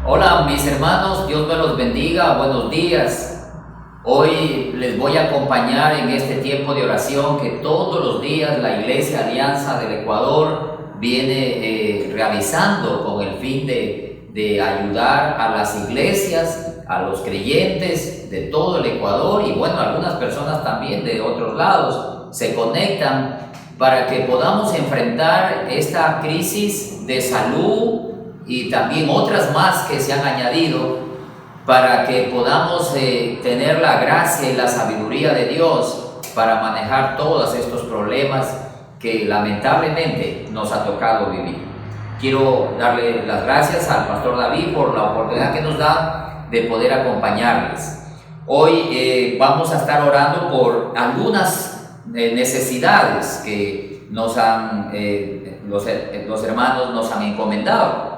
Hola mis hermanos, Dios me los bendiga, buenos días. Hoy les voy a acompañar en este tiempo de oración que todos los días la Iglesia Alianza del Ecuador viene realizando con el fin de ayudar a las iglesias, a los creyentes de todo el Ecuador y bueno, algunas personas también de otros lados se conectan para que podamos enfrentar esta crisis de salud y también otras más que se han añadido para que podamos tener la gracia y la sabiduría de Dios para manejar todos estos problemas que lamentablemente nos ha tocado vivir. Quiero darle las gracias al pastor David por la oportunidad que nos da de poder acompañarles. Hoy vamos a estar orando por algunas necesidades que nos han, los hermanos nos han encomendado.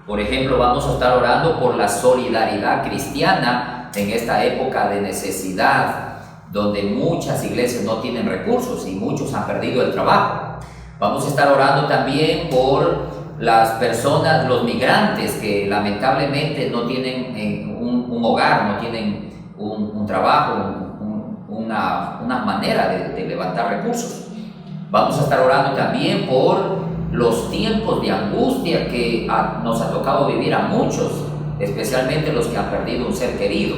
Por ejemplo, vamos a estar orando por la solidaridad cristiana en esta época de necesidad, donde muchas iglesias no tienen recursos y muchos han perdido el trabajo. Vamos a estar orando también por las personas, los migrantes que lamentablemente no tienen un hogar, no tienen un trabajo, una manera de levantar recursos. Vamos a estar orando también por los tiempos de angustia que nos ha tocado vivir a muchos, especialmente los que han perdido un ser querido.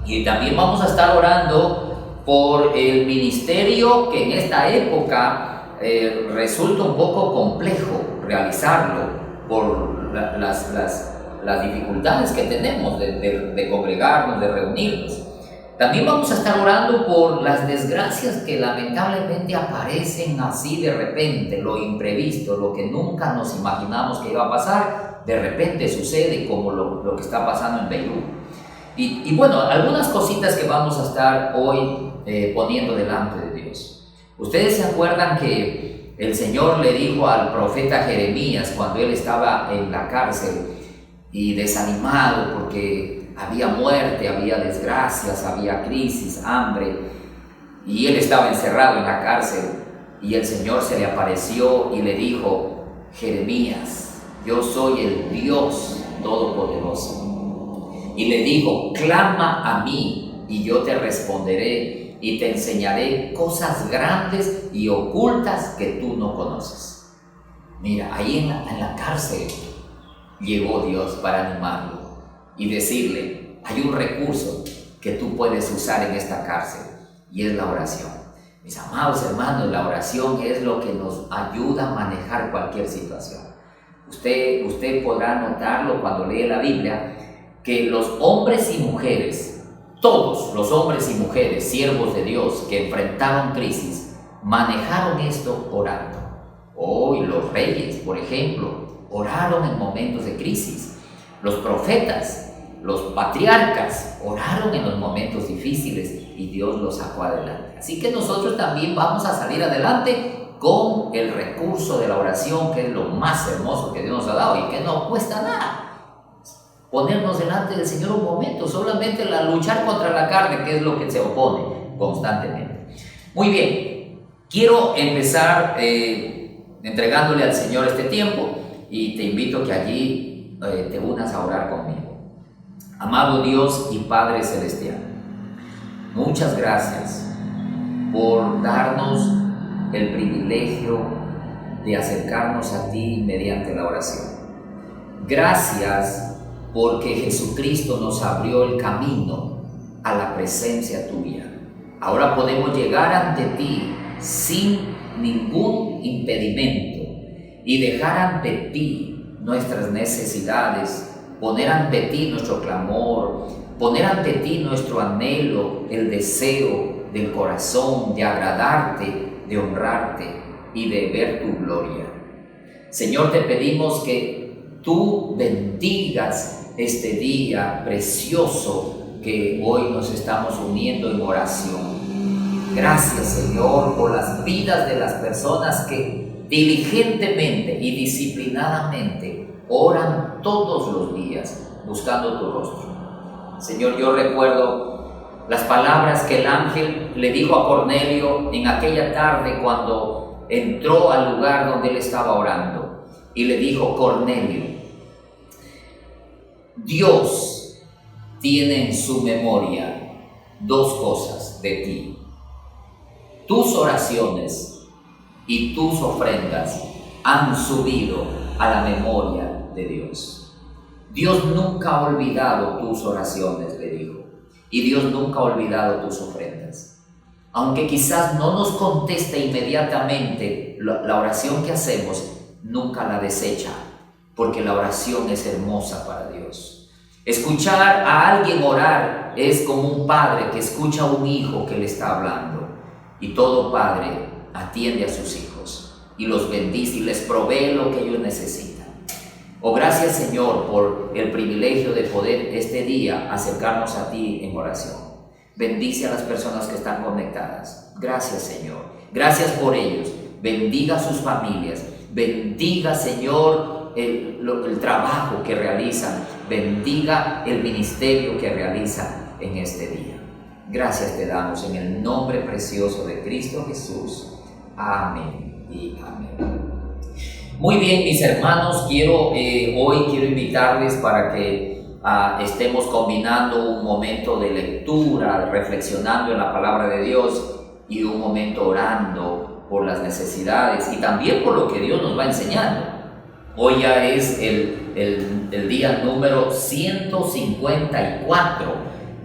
Y también vamos a estar orando por el ministerio que en esta época resulta un poco complejo realizarlo por las dificultades que tenemos de congregarnos, de reunirnos. También vamos a estar orando por las desgracias que lamentablemente aparecen así de repente, lo imprevisto, lo que nunca nos imaginamos que iba a pasar, de repente sucede como lo que está pasando en Beirut. Y bueno, algunas cositas que vamos a estar hoy poniendo delante de Dios. Ustedes se acuerdan que el Señor le dijo al profeta Jeremías cuando él estaba en la cárcel y desanimado porque había muerte, había desgracias, había crisis, hambre, y él estaba encerrado en la cárcel, y el Señor se le apareció y le dijo: Jeremías, yo soy el Dios Todopoderoso. Y le dijo: clama a mí, y yo te responderé, y te enseñaré cosas grandes y ocultas que tú no conoces. Mira, ahí en la cárcel llegó Dios para animarlo y decirle: hay un recurso que tú puedes usar en esta cárcel y es la oración. Mis amados hermanos, la oración es lo que nos ayuda a manejar cualquier situación. Usted podrá notarlo cuando lee la Biblia, que los hombres y mujeres, todos los hombres y mujeres, siervos de Dios que enfrentaron crisis, manejaron esto orando. Hoy los reyes, por ejemplo, oraron en momentos de crisis. Los profetas, los patriarcas oraron en los momentos difíciles y Dios los sacó adelante. Así que nosotros también vamos a salir adelante con el recurso de la oración, que es lo más hermoso que Dios nos ha dado y que no cuesta nada. Ponernos delante del Señor un momento, solamente luchar contra la carne, que es lo que se opone constantemente. Muy bien, quiero empezar entregándole al Señor este tiempo y te invito a que allí te unas a orar conmigo. Amado Dios y Padre Celestial, muchas gracias por darnos el privilegio de acercarnos a ti mediante la oración. Gracias porque Jesucristo nos abrió el camino a la presencia tuya. Ahora podemos llegar ante ti sin ningún impedimento y dejar ante ti nuestras necesidades, poner ante ti nuestro clamor, poner ante ti nuestro anhelo, el deseo del corazón de agradarte, de honrarte y de ver tu gloria. Señor, te pedimos que tú bendigas este día precioso que hoy nos estamos uniendo en oración. Gracias, Señor, por las vidas de las personas que diligentemente y disciplinadamente oran todos los días buscando tu rostro. Señor, yo recuerdo las palabras que el ángel le dijo a Cornelio en aquella tarde cuando entró al lugar donde él estaba orando y le dijo: Cornelio, Dios tiene en su memoria dos cosas de ti: tus oraciones y tus ofrendas han subido a la memoria de Dios. Dios nunca ha olvidado tus oraciones, le dijo, y Dios nunca ha olvidado tus ofrendas. Aunque quizás no nos conteste inmediatamente la oración que hacemos, nunca la desecha, porque la oración es hermosa para Dios. Escuchar a alguien orar es como un padre que escucha a un hijo que le está hablando, y todo padre atiende a sus hijos y los bendice y les provee lo que ellos necesitan. Oh, gracias, Señor, por el privilegio de poder este día acercarnos a ti en oración. Bendice a las personas que están conectadas. Gracias, Señor. Gracias por ellos. Bendiga a sus familias. Bendiga, Señor, el trabajo que realizan. Bendiga el ministerio que realizan en este día. Gracias te damos en el nombre precioso de Cristo Jesús. Amén y amén. Muy bien, mis hermanos, hoy quiero invitarles para que estemos combinando un momento de lectura, reflexionando en la palabra de Dios, y un momento orando por las necesidades y también por lo que Dios nos va enseñando. Hoy ya es el día número 154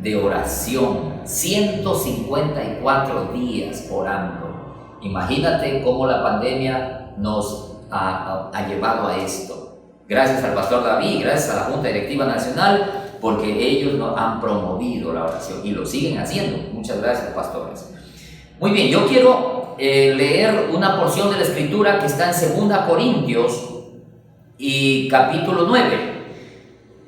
de oración, 154 días orando. Imagínate cómo la pandemia nos ha llevado a esto. Gracias al pastor David, gracias a la Junta Directiva Nacional, porque ellos nos han promovido la oración y lo siguen haciendo. Muchas gracias, pastores. Muy bien, yo quiero leer una porción de la Escritura que está en 2 Corintios y capítulo 9,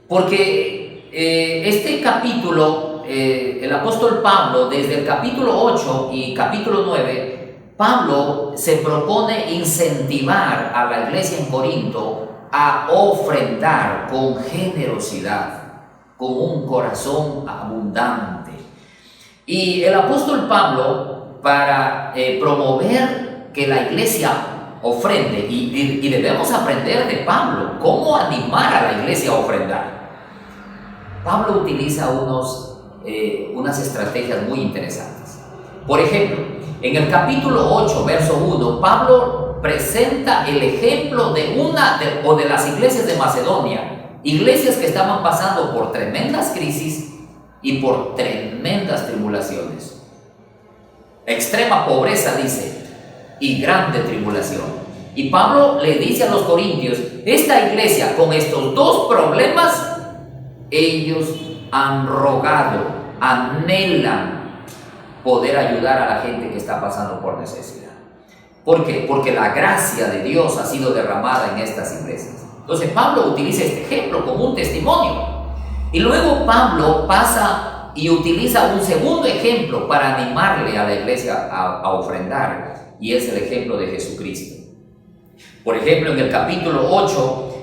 porque este capítulo, el apóstol Pablo, desde el capítulo 8 y capítulo 9, Pablo se propone incentivar a la iglesia en Corinto a ofrendar con generosidad, con un corazón abundante. Y el apóstol Pablo, para promover que la iglesia ofrende, y debemos aprender de Pablo cómo animar a la iglesia a ofrendar. Pablo utiliza unas estrategias muy interesantes. Por ejemplo, en el capítulo 8, verso 1, Pablo presenta el ejemplo de las iglesias de Macedonia, iglesias que estaban pasando por tremendas crisis y por tremendas tribulaciones. Extrema pobreza, dice, y grande tribulación. Y Pablo le dice a los corintios, esta iglesia con estos dos problemas, ellos han rogado, anhelan poder ayudar a la gente que está pasando por necesidad. ¿Por qué? Porque la gracia de Dios ha sido derramada en estas iglesias. Entonces Pablo utiliza este ejemplo como un testimonio. Y luego Pablo pasa y utiliza un segundo ejemplo para animarle a la iglesia a ofrendar, y es el ejemplo de Jesucristo. Por ejemplo, en el capítulo 8,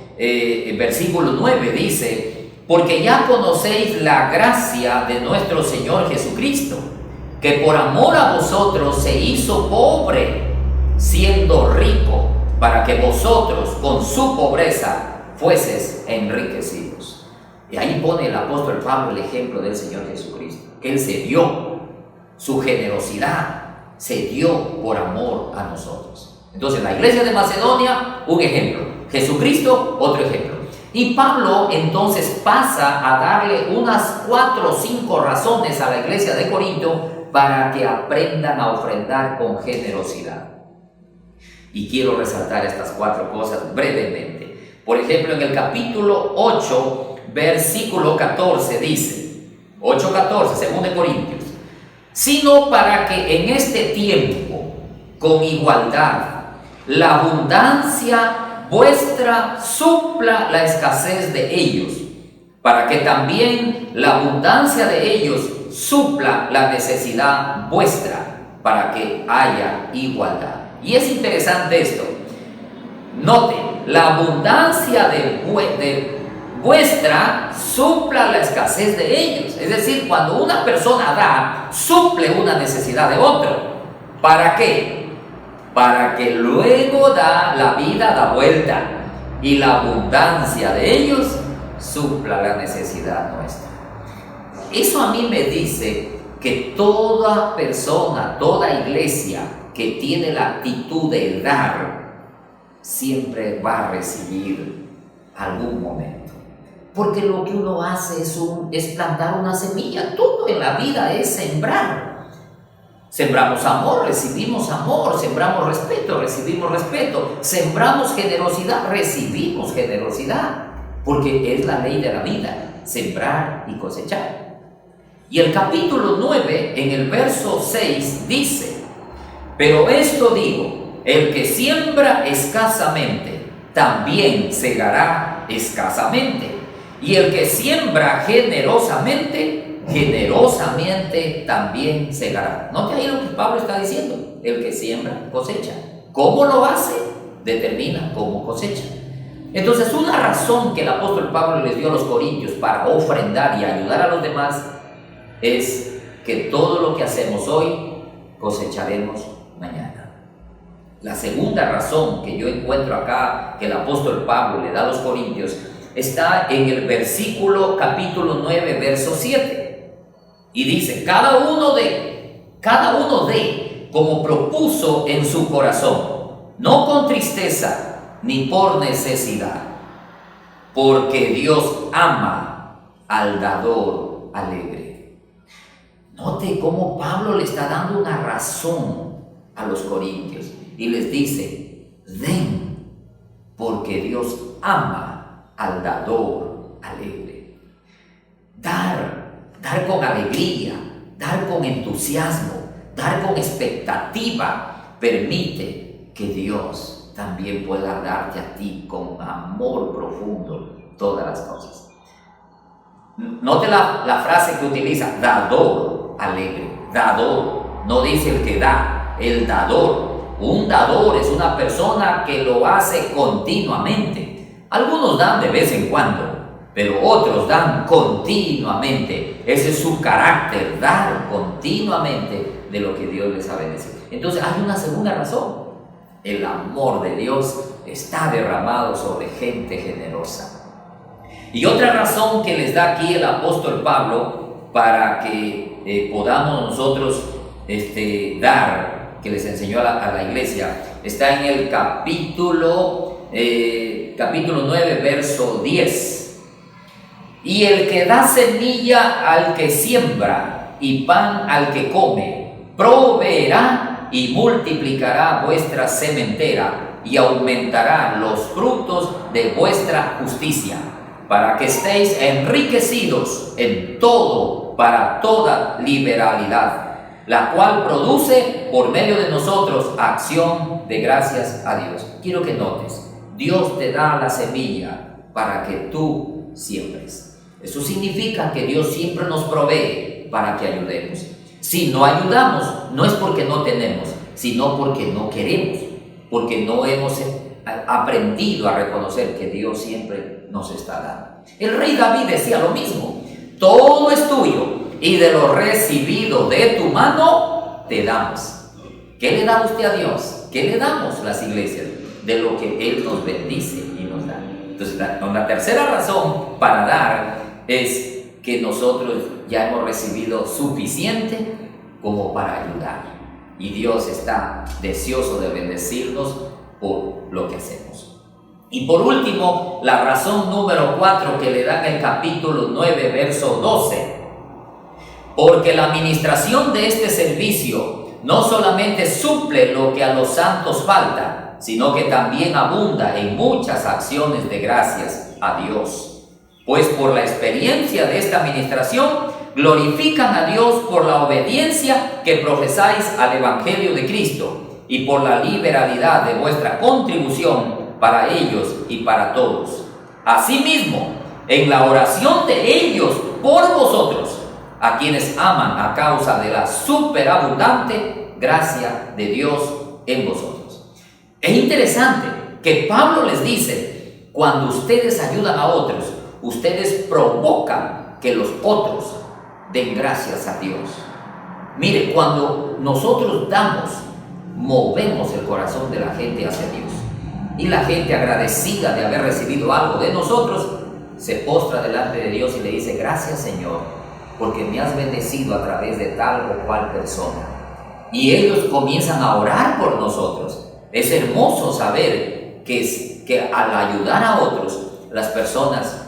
versículo 9 dice, porque ya conocéis la gracia de nuestro Señor Jesucristo, que por amor a vosotros se hizo pobre, siendo rico, para que vosotros con su pobreza fueseis enriquecidos. Y ahí pone el apóstol Pablo el ejemplo del Señor Jesucristo, que Él se dio, su generosidad se dio por amor a nosotros. Entonces la iglesia de Macedonia, un ejemplo, Jesucristo, otro ejemplo. Y Pablo entonces pasa a darle unas 4 o 5 razones a la iglesia de Corinto para que aprendan a ofrendar con generosidad. Y quiero resaltar estas 4 cosas brevemente. Por ejemplo, en el capítulo 8, versículo 14 dice, 8:14, 2 Corintios, sino para que en este tiempo, con igualdad, la abundancia vuestra supla la escasez de ellos, para que también la abundancia de ellos supla la necesidad vuestra, para que haya igualdad. Y es interesante esto. Noten, la abundancia de vuestra supla la escasez de ellos. Es decir, cuando una persona da, suple una necesidad de otro. ¿Para qué? Para que luego la vida da vuelta y la abundancia de ellos supla la necesidad nuestra. Eso a mí me dice que toda persona, toda iglesia que tiene la actitud de dar, siempre va a recibir algún momento. Porque lo que uno hace es plantar una semilla. Todo en la vida es sembrar. Sembramos amor, recibimos amor. Sembramos respeto, recibimos respeto. Sembramos generosidad, recibimos generosidad. Porque es la ley de la vida, sembrar y cosechar. Y el capítulo 9, en el verso 6, dice: pero esto digo, el que siembra escasamente, también segará escasamente. Y el que siembra generosamente, generosamente también segará. Note ahí lo que Pablo está diciendo: el que siembra, cosecha. ¿Cómo lo hace? Determina cómo cosecha. Entonces, una razón que el apóstol Pablo les dio a los corintios para ofrendar y ayudar a los demás es que todo lo que hacemos hoy cosecharemos mañana. La segunda razón que yo encuentro acá que el apóstol Pablo le da a los corintios está en el versículo capítulo 9, verso 7. Y dice: cada uno dé como propuso en su corazón, no con tristeza ni por necesidad, porque Dios ama al dador alegre. Note cómo Pablo le está dando una razón a los corintios y les dice: den, porque Dios ama al dador alegre. Dar con alegría, dar con entusiasmo, dar con expectativa, permite que Dios también pueda darte a ti con amor profundo todas las cosas. Note la frase que utiliza: dador alegre. Dador, no dice el que da, el dador. Un dador es una persona que lo hace continuamente. Algunos dan de vez en cuando, pero otros dan continuamente. Ese es su carácter, dar continuamente de lo que Dios les ha bendecido. Entonces hay una segunda razón: el amor de Dios está derramado sobre gente generosa. Y otra razón que les da aquí el apóstol Pablo para que podamos nosotros dar, que les enseñó a la iglesia, está en el capítulo 9, verso 10. Y el que da semilla al que siembra y pan al que come, proveerá y multiplicará vuestra sementera y aumentará los frutos de vuestra justicia, para que estéis enriquecidos en todo para toda liberalidad, la cual produce por medio de nosotros acción de gracias a Dios. Quiero que notes: Dios te da la semilla para que tú siembres. Eso significa que Dios siempre nos provee para que ayudemos. Si no ayudamos, no es porque no tenemos, sino porque no queremos, porque no hemos aprendido a reconocer que Dios siempre nos está dando. El rey David decía lo mismo: todo es tuyo y de lo recibido de tu mano te damos. ¿Qué le da usted a Dios? ¿Qué le damos las iglesias? De lo que Él nos bendice y nos da. Entonces, la tercera razón para dar es que nosotros ya hemos recibido suficiente como para ayudar. Y Dios está deseoso de bendecirnos por lo que hacemos. Y por último, la razón número 4 que le da en el capítulo 9, verso 12. Porque la administración de este servicio no solamente suple lo que a los santos falta, sino que también abunda en muchas acciones de gracias a Dios. Pues por la experiencia de esta administración, glorifican a Dios por la obediencia que profesáis al Evangelio de Cristo y por la liberalidad de vuestra contribución para ellos y para todos. Asimismo, en la oración de ellos por vosotros, a quienes aman a causa de la superabundante gracia de Dios en vosotros. Es interesante que Pablo les dice: cuando ustedes ayudan a otros, ustedes provocan que los otros den gracias a Dios. Mire, cuando nosotros damos, movemos el corazón de la gente hacia Dios. Y la gente, agradecida de haber recibido algo de nosotros, se postra delante de Dios y le dice: gracias, Señor, porque me has bendecido a través de tal o cual persona. Y ellos comienzan a orar por nosotros. Es hermoso saber que al ayudar a otros, las personas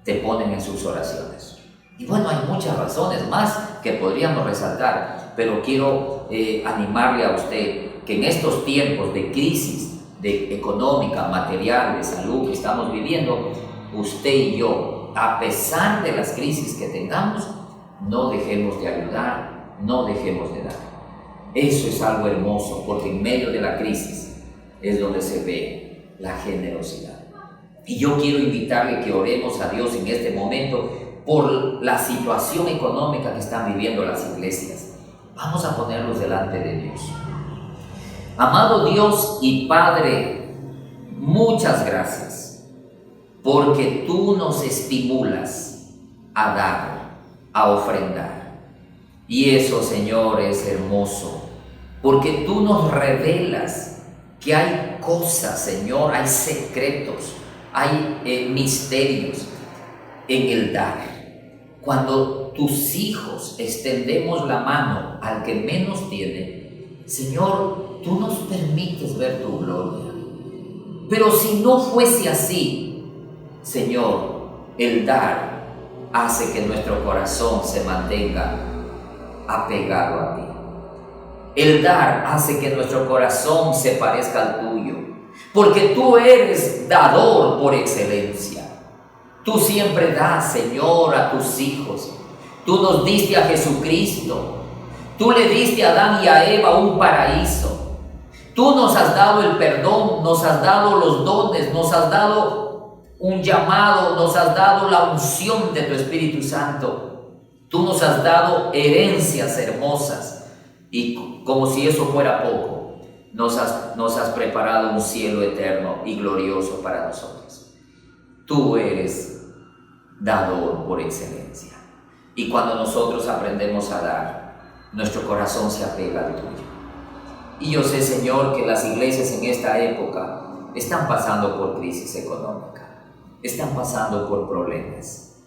te ponen en sus oraciones. Y bueno, hay muchas razones más que podríamos resaltar, pero quiero animarle a usted que en estos tiempos de crisis económica, material, de salud que estamos viviendo, usted y yo, a pesar de las crisis que tengamos, no dejemos de ayudar, no dejemos de dar. Eso es algo hermoso, porque en medio de la crisis es donde se ve la generosidad. Y yo quiero invitarle que oremos a Dios en este momento por la situación económica que están viviendo las iglesias. Vamos a ponerlos delante de Dios. Amado Dios y Padre, muchas gracias, porque tú nos estimulas a dar, a ofrendar. Y eso, Señor, es hermoso, porque tú nos revelas que hay cosas, Señor, hay secretos, hay misterios en el dar. Cuando tus hijos extendemos la mano al que menos tiene, Señor, tú nos permites ver tu gloria. Pero si no fuese así, Señor, el dar hace que nuestro corazón se mantenga apegado a ti. El dar hace que nuestro corazón se parezca al tuyo, porque tú eres dador por excelencia. Tú siempre das, Señor, a tus hijos. Tú nos diste a Jesucristo. Tú le diste a Adán y a Eva un paraíso. Tú nos has dado el perdón, nos has dado los dones, nos has dado un llamado, nos has dado la unción de tu Espíritu Santo. Tú nos has dado herencias hermosas y como si eso fuera poco, nos has preparado un cielo eterno y glorioso para nosotros. Tú eres dador por excelencia. Y cuando nosotros aprendemos a dar, nuestro corazón se apega al tuyo. Y yo sé, Señor, que las iglesias en esta época están pasando por crisis económica, están pasando por problemas.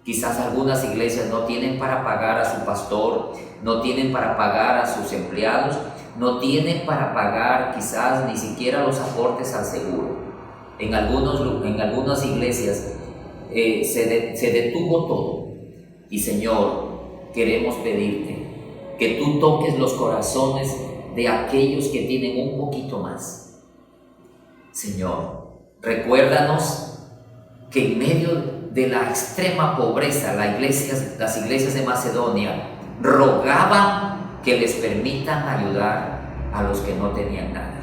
Quizás algunas iglesias no tienen para pagar a su pastor, no tienen para pagar a sus empleados, no tienen para pagar quizás ni siquiera los aportes al seguro. En algunas iglesias se detuvo todo. Y Señor, queremos pedirte que tú toques los corazones de aquellos que tienen un poquito más. Señor, recuérdanos que en medio de la extrema pobreza, las iglesias de Macedonia rogaban que les permitan ayudar a los que no tenían nada.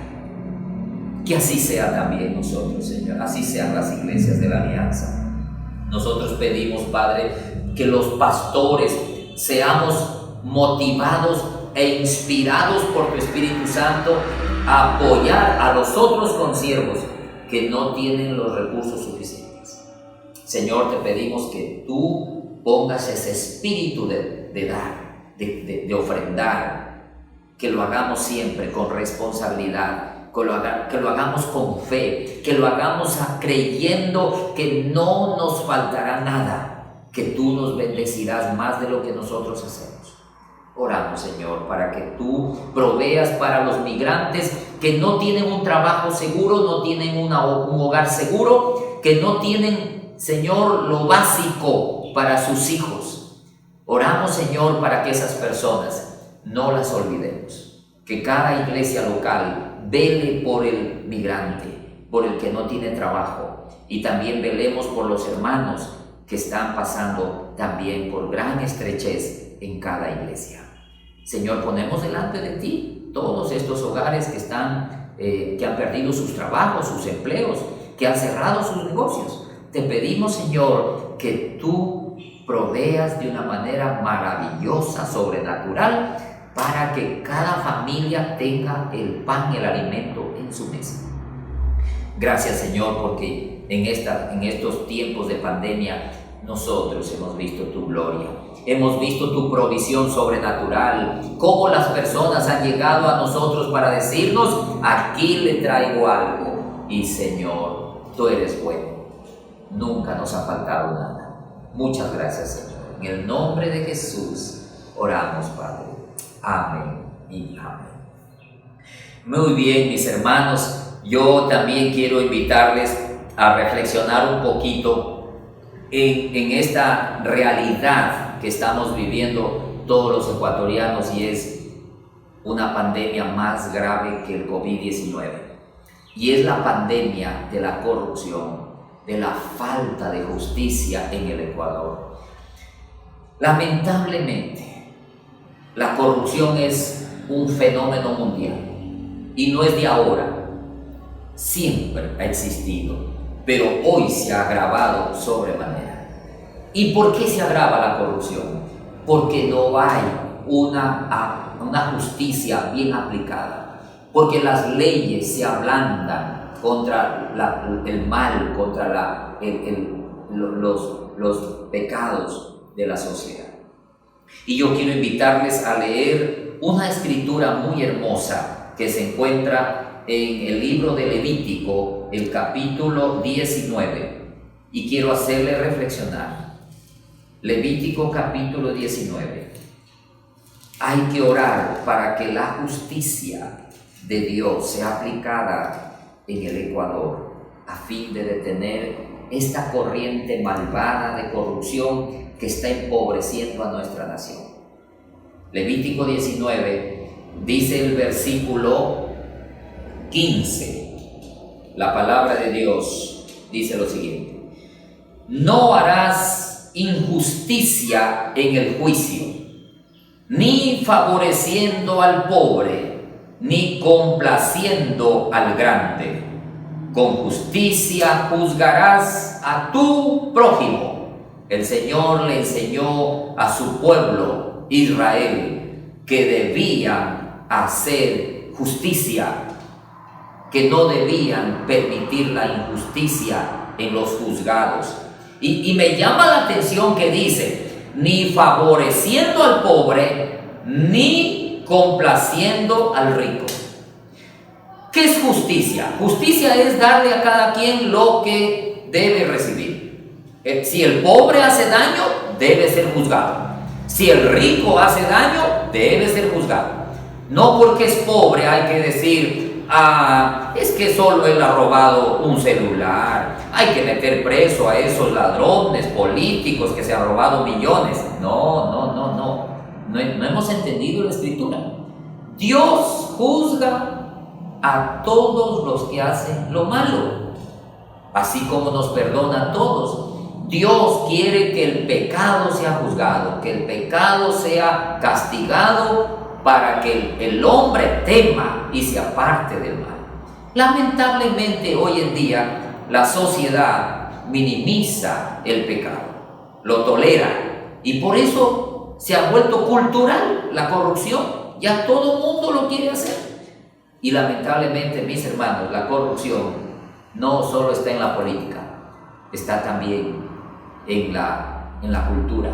Que así sea también nosotros, Señor, así sean las iglesias de la alianza. Nosotros pedimos, Padre, que los pastores seamos motivados e inspirados por tu Espíritu Santo a apoyar a los otros consiervos que no tienen los recursos suficientes. Señor, te pedimos que tú pongas ese espíritu de dar, de ofrendar, que lo hagamos siempre con responsabilidad, que lo hagamos con fe, que lo hagamos creyendo que no nos faltará nada, que tú nos bendecirás más de lo que nosotros hacemos. Oramos, Señor, para que tú proveas para los migrantes que no tienen un trabajo seguro, no tienen un hogar seguro, que no tienen, Señor, lo básico para sus hijos. Oramos, Señor, para que esas personas no las olvidemos, que cada iglesia local vele por el migrante, por el que no tiene trabajo, y también velemos por los hermanos que están pasando también por gran estrechez en cada iglesia. Señor, ponemos delante de ti todos estos hogares que han perdido sus trabajos, sus empleos, que han cerrado sus negocios. Te pedimos, Señor, que tú proveas de una manera maravillosa, sobrenatural, para que cada familia tenga el pan y el alimento en su mesa. Gracias, Señor, porque en estos tiempos de pandemia nosotros hemos visto tu gloria, hemos visto tu provisión sobrenatural, cómo las personas han llegado a nosotros para decirnos: aquí le traigo algo. Y Señor, tú eres bueno, nunca nunca nos ha faltado nada. Muchas gracias, Señor. En el nombre de Jesús oramos, Padre. Amén y amén. Muy bien, mis hermanos, yo también quiero invitarles a reflexionar un poquito en esta realidad que estamos viviendo todos los ecuatorianos, y es una pandemia más grave que el COVID-19, y es la pandemia de la corrupción, de la falta de justicia en el Ecuador. Lamentablemente, la corrupción es un fenómeno mundial y no es de ahora, siempre ha existido, pero hoy se ha agravado sobremanera. ¿Y por qué se agrava la corrupción? Porque no hay una justicia bien aplicada, porque las leyes se ablandan contra el mal, contra los pecados de la sociedad. Y yo quiero invitarles a leer una escritura muy hermosa que se encuentra en el libro de Levítico, el capítulo 19, y quiero hacerle reflexionar. Levítico capítulo 19. Hay que orar para que la justicia de Dios sea aplicada en el Ecuador, a fin de detener esta corriente malvada de corrupción que está empobreciendo a nuestra nación. Levítico 19 dice el versículo 15. La palabra de Dios dice lo siguiente: no harás injusticia en el juicio, ni favoreciendo al pobre, ni complaciendo al grande. Con justicia juzgarás a tu prójimo. El Señor le enseñó a su pueblo Israel que debían hacer justicia, que no debían permitir la injusticia en los juzgados. Y me llama la atención que dice, ni favoreciendo al pobre, ni complaciendo al rico. ¿Qué es justicia? Justicia es darle a cada quien lo que debe recibir. Si el pobre hace daño, debe ser juzgado. Si el rico hace daño, debe ser juzgado. No porque es pobre hay que decir, es que solo él ha robado un celular, hay que meter preso a esos ladrones políticos que se han robado millones. No hemos entendido la escritura. Dios juzga a todos los que hacen lo malo, así como nos perdona a todos. Dios quiere que el pecado sea juzgado, que el pecado sea castigado, para que el hombre tema y se aparte del mal. Lamentablemente hoy en día la sociedad minimiza el pecado, lo tolera, y por eso se ha vuelto cultural la corrupción. Ya todo el mundo lo quiere hacer. Y lamentablemente, mis hermanos, la corrupción no solo está en la política, está también en la cultura,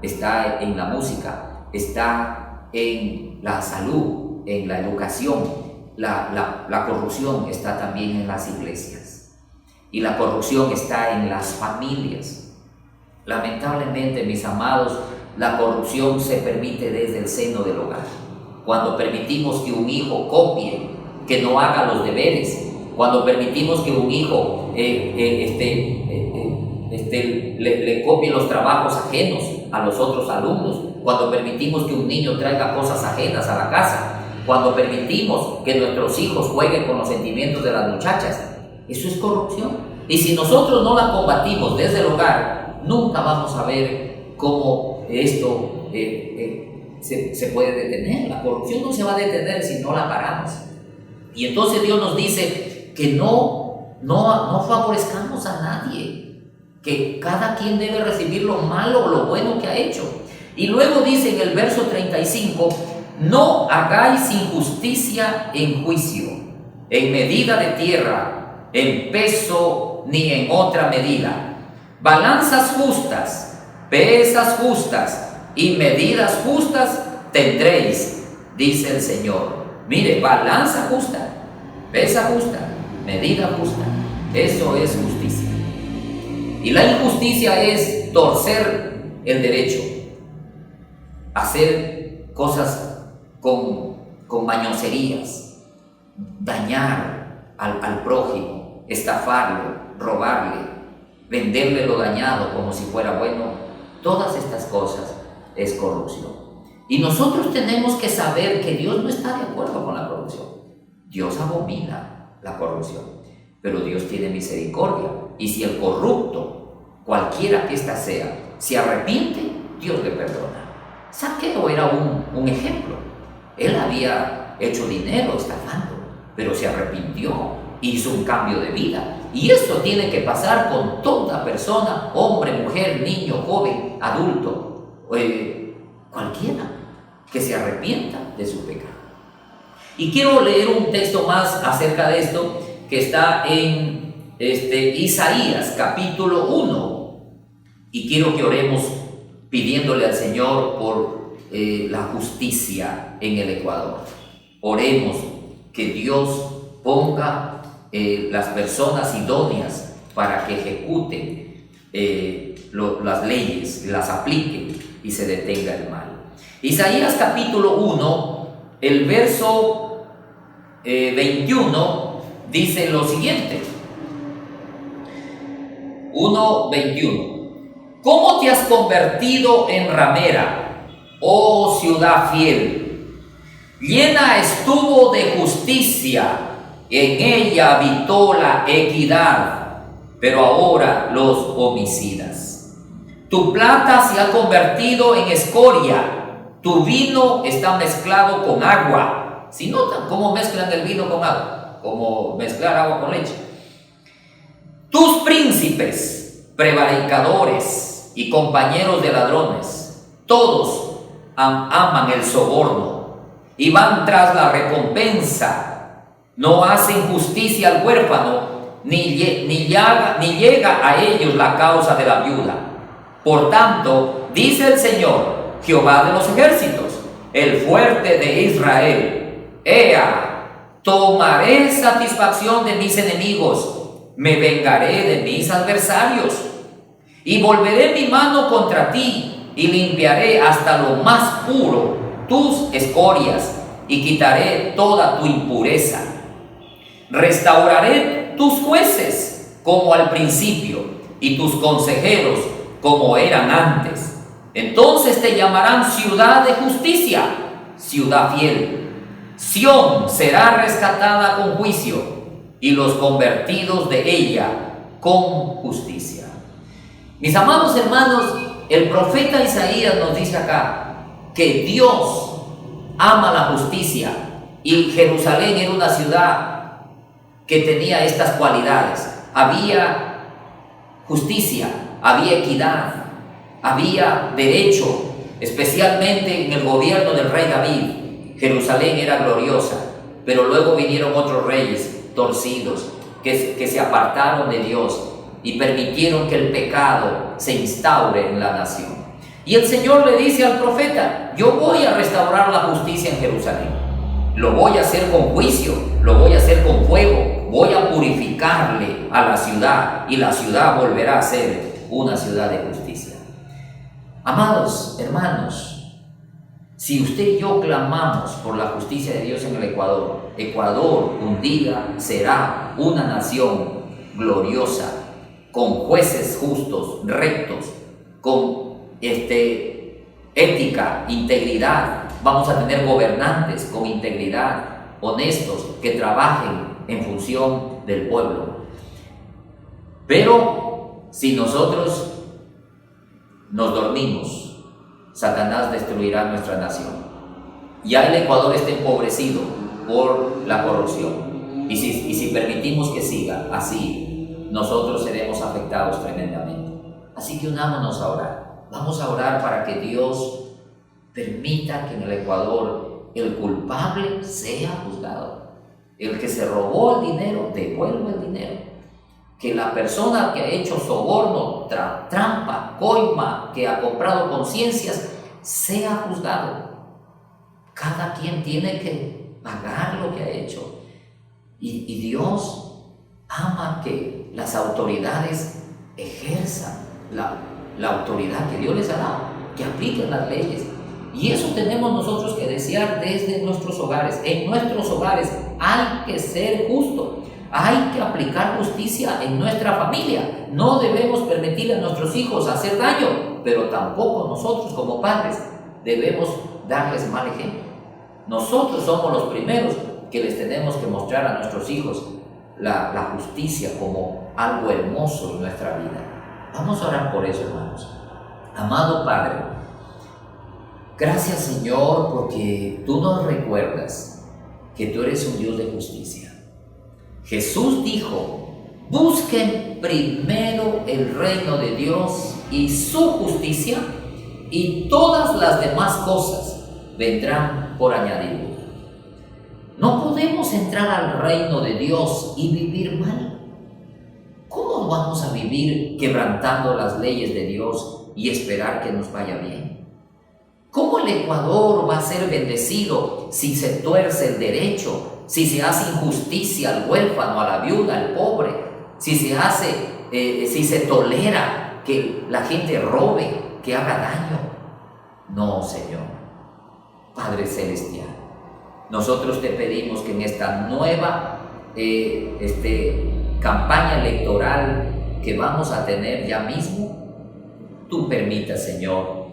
está en la música, está en la salud, en la educación. La corrupción está también en las iglesias, y la corrupción está en las familias. Lamentablemente, mis amados, la corrupción se permite desde el seno del hogar. Cuando permitimos que un hijo copie, que no haga los deberes, cuando permitimos que un hijo le copie los trabajos ajenos a los otros alumnos, cuando permitimos que un niño traiga cosas ajenas a la casa, cuando permitimos que nuestros hijos jueguen con los sentimientos de las muchachas, eso es corrupción. Y si nosotros no la combatimos desde el hogar, nunca vamos a ver cómo esto se puede detener. La corrupción no se va a detener si no la paramos. Y entonces Dios nos dice que no favorezcamos a nadie, que cada quien debe recibir lo malo o lo bueno que ha hecho. Y luego dice en el verso 35, no hagáis injusticia en juicio, en medida de tierra, en peso ni en otra medida. Balanzas justas, pesas justas y medidas justas tendréis, dice el Señor. Mire, balanza justa, pesa justa, medida justa, eso es justicia. Y la injusticia es torcer el derecho, hacer cosas con mañoserías, dañar al prójimo, estafarlo, robarle, venderle lo dañado como si fuera bueno. Todas estas cosas es corrupción. Y nosotros tenemos que saber que Dios no está de acuerdo con la corrupción. Dios abomina la corrupción, pero Dios tiene misericordia. Y si el corrupto, cualquiera que ésta sea, se arrepiente, Dios le perdona. Zaqueo era un ejemplo. Él había hecho dinero estafando, pero se arrepintió, hizo un cambio de vida. Y esto tiene que pasar con toda persona, hombre, mujer, niño, joven, adulto, cualquiera que se arrepienta de su pecado. Y quiero leer un texto más acerca de esto que está en Isaías capítulo 1, y quiero que oremos pidiéndole al Señor por la justicia en el Ecuador. Oremos que Dios ponga las personas idóneas para que ejecuten las leyes, las apliquen y se detenga el mal. Isaías capítulo 1, el verso 21 dice lo siguiente. 1:21. ¿Cómo te has convertido en ramera, oh ciudad fiel? Llena estuvo de justicia, en ella habitó la equidad, pero ahora los homicidas. Tu plata se ha convertido en escoria, tu vino está mezclado con agua. ¿Sí notan cómo mezclan el vino con agua? Como mezclar agua con leche. Tus príncipes, prevaricadores y compañeros de ladrones, todos aman el soborno y van tras la recompensa. No hacen justicia al huérfano, ni llega a ellos la causa de la viuda. Por tanto, dice el Señor, Jehová de los ejércitos, el fuerte de Israel: Ea, tomaré satisfacción de mis enemigos, me vengaré de mis adversarios, y volveré mi mano contra ti, y limpiaré hasta lo más puro tus escorias, y quitaré toda tu impureza. Restauraré tus jueces como al principio, y tus consejeros como eran antes. Entonces te llamarán ciudad de justicia, ciudad fiel. Sión será rescatada con juicio, y los convertidos de ella con justicia. Mis amados hermanos, el profeta Isaías nos dice acá que Dios ama la justicia, y Jerusalén era una ciudad que tenía estas cualidades. Había justicia, había equidad, había derecho, especialmente en el gobierno del rey David. Jerusalén era gloriosa, pero luego vinieron otros reyes torcidos que se apartaron de Dios y permitieron que el pecado se instaure en la nación. Y el Señor le dice al profeta: yo voy a restaurar la justicia en Jerusalén, lo voy a hacer con juicio, lo voy a hacer con fuego, voy a purificarle a la ciudad, y la ciudad volverá a ser una ciudad de justicia. Amados hermanos, si usted y yo clamamos por la justicia de Dios en el Ecuador, Ecuador un día será una nación gloriosa, con jueces justos, rectos, con ética, integridad. Vamos a tener gobernantes con integridad, honestos, que trabajen en función del pueblo. Pero si nosotros nos dormimos, Satanás destruirá nuestra nación. Ya el Ecuador está empobrecido por la corrupción, y si permitimos que siga así, nosotros seremos afectados tremendamente. Así que unámonos a orar. Vamos a orar para que Dios permita que en el Ecuador el culpable sea juzgado. El que se robó el dinero, devuelva el dinero. Que la persona que ha hecho soborno, trampa, coima, que ha comprado conciencias, sea juzgado. Cada quien tiene que pagar lo que ha hecho. Y Dios ama que las autoridades ejerzan ejerzan la autoridad que Dios les ha dado, que apliquen las leyes. Y eso tenemos nosotros que desear desde nuestros hogares. En nuestros hogares hay que ser justo, hay que aplicar justicia en nuestra familia. No debemos permitir a nuestros hijos hacer daño, pero tampoco nosotros como padres debemos darles mal ejemplo. Nosotros somos los primeros que les tenemos que mostrar a nuestros hijos la justicia como algo hermoso en nuestra vida. Vamos a orar por eso, hermanos. Amado Padre, gracias, Señor, porque tú nos recuerdas que tú eres un Dios de justicia. Jesús dijo: busquen primero el reino de Dios y su justicia, y todas las demás cosas vendrán por añadidura. No podemos entrar al reino de Dios y vivir mal. ¿Cómo vamos a vivir quebrantando las leyes de Dios y esperar que nos vaya bien? ¿Cómo el Ecuador va a ser bendecido si se tuerce el derecho, si se hace injusticia al huérfano, a la viuda, al pobre, si se tolera que la gente robe, que haga daño? No, Señor. Padre Celestial, nosotros te pedimos que en esta nueva campaña electoral que vamos a tener ya mismo, tú permitas, Señor,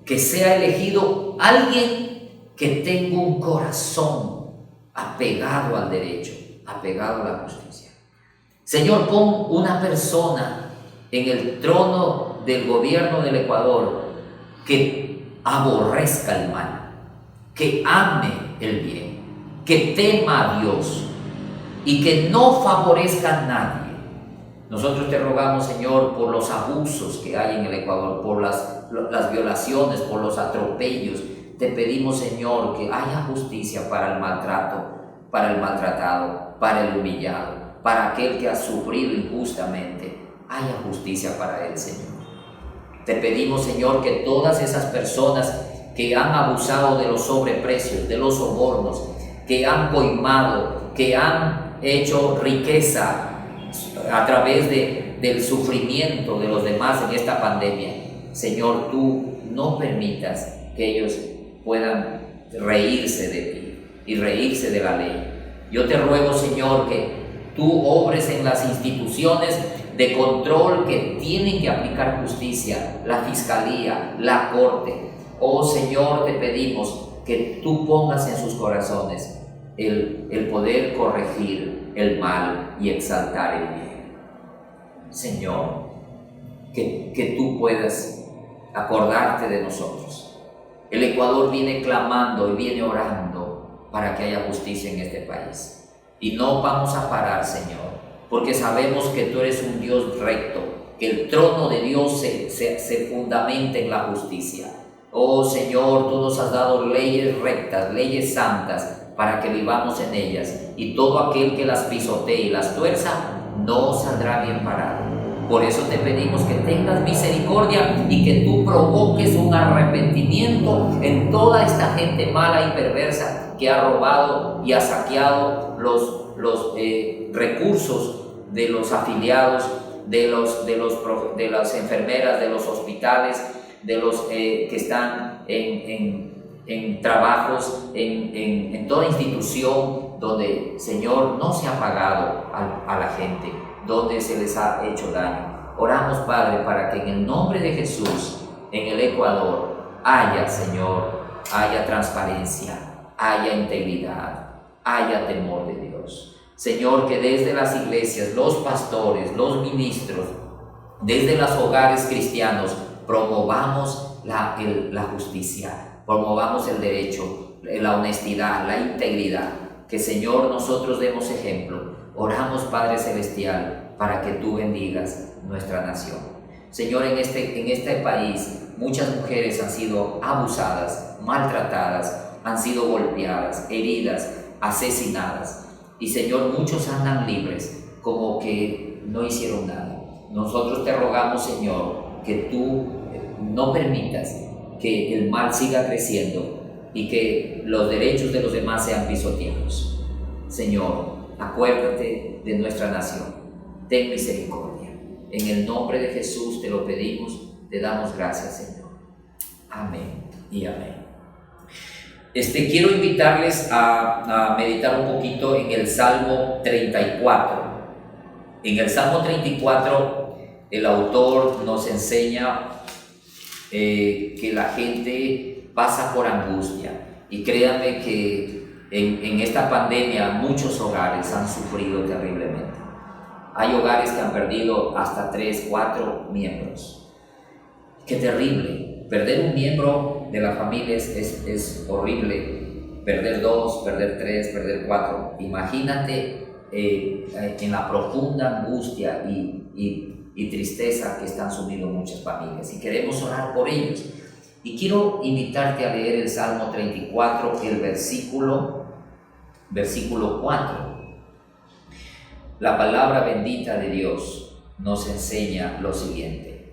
que sea elegido alguien que tenga un corazón apegado al derecho, apegado a la justicia. Señor, pon una persona en el trono del gobierno del Ecuador que aborrezca el mal, que ame el bien, que tema a Dios y que no favorezca a nadie. Nosotros te rogamos, Señor, por los abusos que hay en el Ecuador, por las violaciones, por los atropellos. Te pedimos, Señor, que haya justicia para el maltrato, para el maltratado, para el humillado, para aquel que ha sufrido injustamente. Haya justicia para él, Señor. Te pedimos, Señor, que todas esas personas que han abusado de los sobreprecios, de los sobornos, que han coimado, que han hecho riqueza a través del sufrimiento de los demás en esta pandemia, Señor, tú no permitas que ellos puedan reírse de ti y reírse de la ley. Yo te ruego, Señor, que tú obres en las instituciones de control que tienen que aplicar justicia, la Fiscalía, la Corte. Oh Señor, te pedimos que tú pongas en sus corazones el poder corregir el mal y exaltar el bien. Señor, que tú puedas acordarte de nosotros. El Ecuador viene clamando y viene orando para que haya justicia en este país. Y no vamos a parar, Señor, porque sabemos que tú eres un Dios recto, que el trono de Dios se fundamenta en la justicia. Oh Señor, tú nos has dado leyes rectas, leyes santas, para que vivamos en ellas, y todo aquel que las pisotee y las tuerza no saldrá bien parado. Por eso te pedimos que tengas misericordia y que tú provoques un arrepentimiento en toda esta gente mala y perversa que ha robado y ha saqueado los recursos de los afiliados, de las enfermeras, de los hospitales, de los que están en trabajos, en toda institución donde, Señor, no se ha pagado a la gente, donde se les ha hecho daño. Oramos, Padre, para que en el nombre de Jesús, en el Ecuador, haya, Señor, haya transparencia, haya integridad, haya temor de Dios. Señor, que desde las iglesias, los pastores, los ministros, desde los hogares cristianos, promovamos la justicia, promovamos el derecho, la honestidad, la integridad. Que, Señor, nosotros demos ejemplo. Oramos, Padre Celestial, para que tú bendigas nuestra nación. Señor, en este país muchas mujeres han sido abusadas, maltratadas, han sido golpeadas, heridas, asesinadas. Y, Señor, muchos andan libres, como que no hicieron nada. Nosotros te rogamos, Señor, que tú no permitas que el mal siga creciendo y que los derechos de los demás sean pisoteados. Señor, acuérdate de nuestra nación. Ten misericordia. En el nombre de Jesús te lo pedimos, te damos gracias, Señor. Amén y amén. Quiero invitarles a meditar un poquito en el Salmo 34. En el Salmo 34, el autor nos enseña que la gente pasa por angustia. Y créanme que en esta pandemia muchos hogares han sufrido terriblemente. Hay hogares que han perdido hasta 3, 4 miembros. ¡Qué terrible! Perder un miembro de la familia es horrible. Perder 2, perder 3, perder 4. Imagínate en la profunda angustia y tristeza que están sumidos muchas familias. Y queremos orar por ellos. Y quiero invitarte a leer el Salmo 34, el versículo 4. La palabra bendita de Dios nos enseña lo siguiente.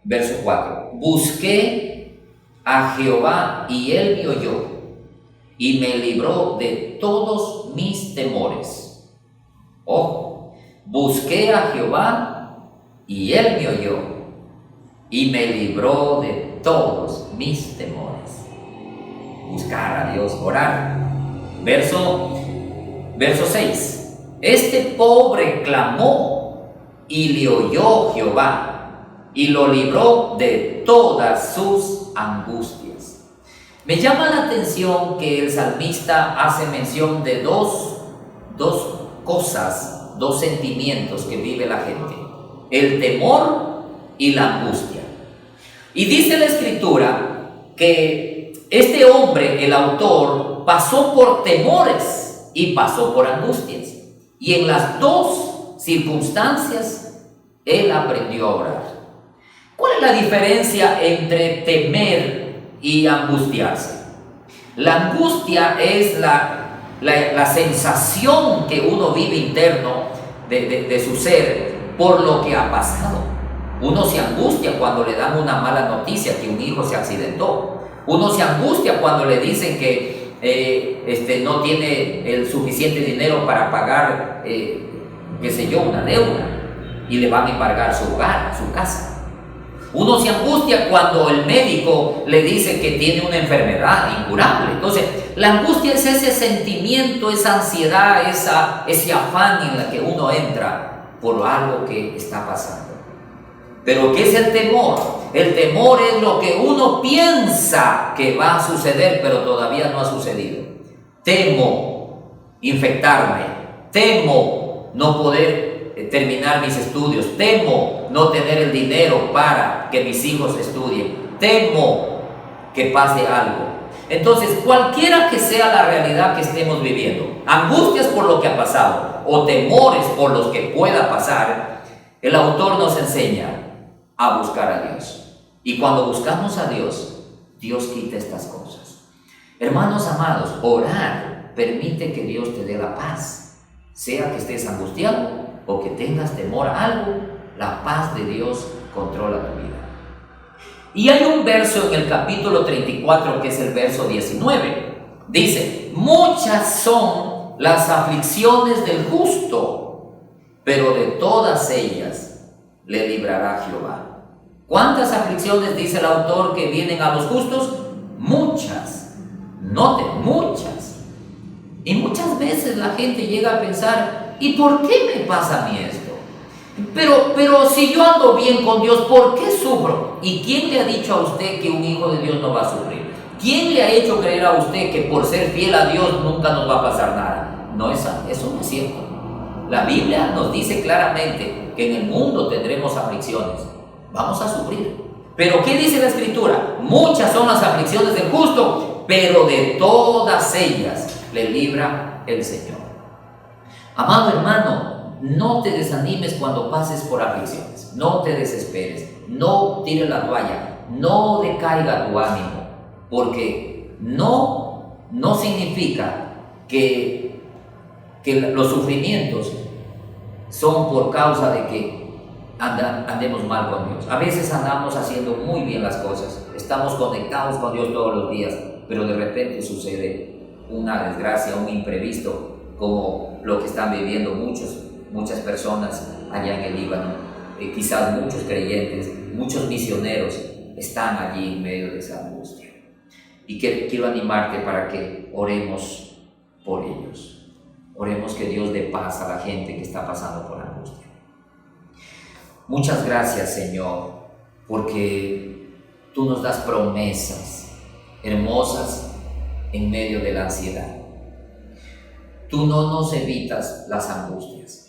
Verso 4. Busqué a Jehová y él me oyó y me libró de todos mis temores. Ojo, busqué a Jehová y él me oyó y me libró de todos mis temores. Buscar a Dios, orar. Verso 6. Este pobre clamó y le oyó Jehová y lo libró de todas sus angustias. Me llama la atención que el salmista hace mención de dos cosas, dos sentimientos que vive la gente: el temor y la angustia. Y dice la Escritura que este hombre, el autor, pasó por temores y pasó por angustias. Y en las dos circunstancias, él aprendió a orar. ¿Cuál es la diferencia entre temer y angustiarse? La angustia es la sensación que uno vive interno de su ser por lo que ha pasado. Uno se angustia cuando le dan una mala noticia, que un hijo se accidentó. Uno se angustia cuando le dicen que no tiene el suficiente dinero para pagar, una deuda, y le van a embargar su hogar, su casa. Uno se angustia cuando el médico le dice que tiene una enfermedad incurable. Entonces, la angustia es ese sentimiento, esa ansiedad, ese afán en la que uno entra por algo que está pasando. Pero ¿qué es el temor? El temor es lo que uno piensa que va a suceder, pero todavía no ha sucedido. Temo infectarme, temo no poder terminar mis estudios, temo no tener el dinero para que mis hijos estudien, temo que pase algo. Entonces, cualquiera que sea la realidad que estemos viviendo, angustias por lo que ha pasado o temores por los que pueda pasar, el autor nos enseña a buscar a Dios. Y cuando buscamos a Dios, Dios quita estas cosas. Hermanos amados, orar permite que Dios te dé la paz. Sea que estés angustiado o que tengas temor a algo, la paz de Dios controla tu vida. Y hay un verso en el capítulo 34 que es el verso 19. Dice: muchas son las aflicciones del justo, pero de todas ellas le librará Jehová. ¿Cuántas aflicciones dice el autor que vienen a los justos? Muchas. Noten, muchas. Y muchas veces la gente llega a pensar: ¿y por qué me pasa a mí esto? Pero si yo ando bien con Dios, ¿por qué sufro? ¿Y quién le ha dicho a usted que un hijo de Dios no va a sufrir? ¿Quién le ha hecho creer a usted que por ser fiel a Dios nunca nos va a pasar nada? No, eso no es cierto. La Biblia nos dice claramente que en el mundo tendremos aflicciones. Vamos a sufrir. Pero ¿qué dice la Escritura? Muchas son las aflicciones del justo, pero de todas ellas le libra el Señor. Amado hermano, no te desanimes cuando pases por aflicciones. No te desesperes. No tires la toalla. No decaiga tu ánimo. Porque no significa que los sufrimientos son por causa de que andemos mal con Dios. A veces andamos haciendo muy bien las cosas, estamos conectados con Dios todos los días, pero de repente sucede una desgracia, un imprevisto, como lo que están viviendo muchas personas allá en el Líbano. Quizás muchos creyentes, muchos misioneros están allí en medio de esa angustia. Y quiero animarte para que oremos por ellos. Oremos que Dios dé paz a la gente que está pasando por angustia. Muchas gracias, Señor, porque tú nos das promesas hermosas en medio de la ansiedad. Tú no nos evitas las angustias.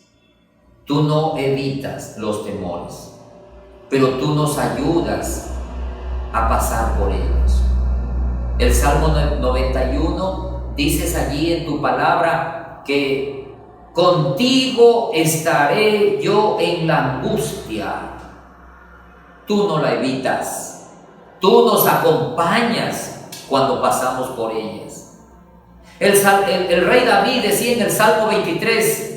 Tú no evitas los temores, pero tú nos ayudas a pasar por ellos. El Salmo 91, dices allí en tu palabra que contigo estaré yo en la angustia. Tú no la evitas, tú nos acompañas cuando pasamos por ellas. El rey David decía en el Salmo 23,